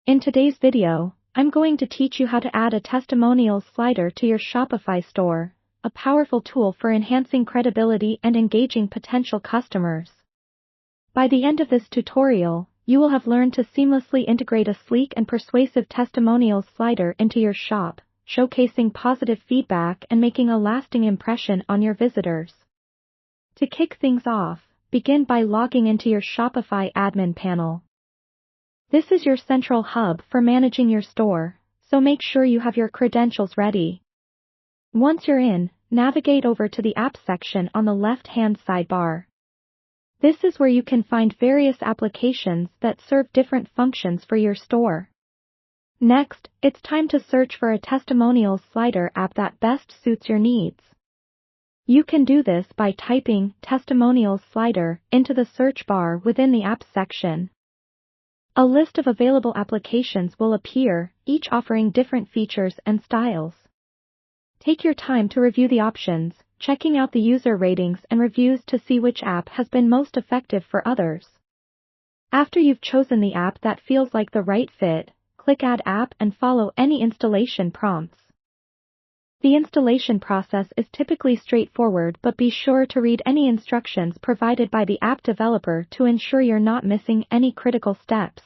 In today's video, I'm going to teach you how to add a testimonials slider to your Shopify store, a powerful tool for enhancing credibility and engaging potential customers. By the end of this tutorial, you will have learned to seamlessly integrate a sleek and persuasive testimonials slider into your shop, showcasing positive feedback and making a lasting impression on your visitors. To kick things off, begin by logging into your Shopify admin panel. This is your central hub for managing your store, so make sure you have your credentials ready. Once you're in, navigate over to the Apps section on the left-hand sidebar. This is where you can find various applications that serve different functions for your store. Next, it's time to search for a testimonials slider app that best suits your needs. You can do this by typing Testimonials Slider into the search bar within the Apps section. A list of available applications will appear, each offering different features and styles. Take your time to review the options, checking out the user ratings and reviews to see which app has been most effective for others. After you've chosen the app that feels like the right fit, click Add App and follow any installation prompts. The installation process is typically straightforward, but be sure to read any instructions provided by the app developer to ensure you're not missing any critical steps.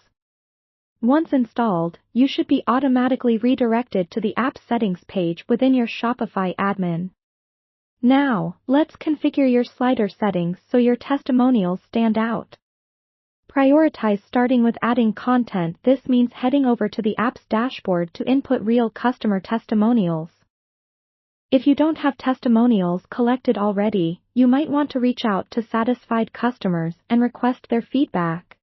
Once installed, you should be automatically redirected to the app settings page within your Shopify admin. Now, let's configure your slider settings so your testimonials stand out. Prioritize starting with adding content. This means heading over to the app's dashboard to input real customer testimonials. If you don't have testimonials collected already, you might want to reach out to satisfied customers and request their feedback.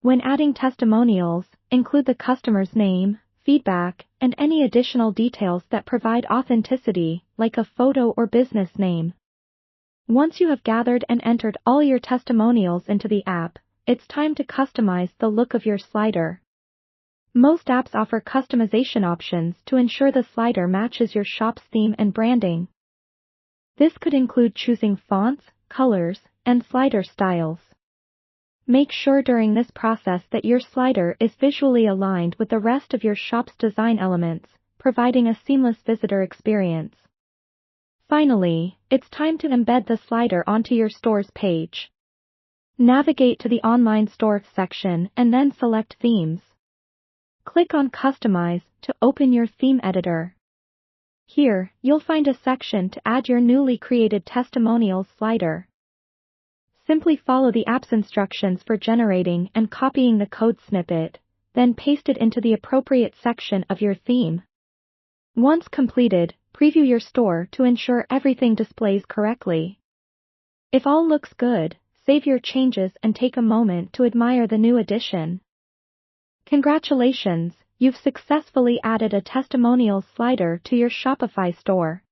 When adding testimonials, include the customer's name, feedback, and any additional details that provide authenticity, like a photo or business name. Once you have gathered and entered all your testimonials into the app, it's time to customize the look of your slider. Most apps offer customization options to ensure the slider matches your shop's theme and branding. This could include choosing fonts, colors, and slider styles. Make sure during this process that your slider is visually aligned with the rest of your shop's design elements, providing a seamless visitor experience. Finally, it's time to embed the slider onto your store's page. Navigate to the Online Store section and then select Themes. Click on Customize to open your theme editor. Here, you'll find a section to add your newly created testimonials slider. Simply follow the app's instructions for generating and copying the code snippet, then paste it into the appropriate section of your theme. Once completed, preview your store to ensure everything displays correctly. If all looks good, save your changes and take a moment to admire the new addition. Congratulations, you've successfully added a testimonials slider to your Shopify store.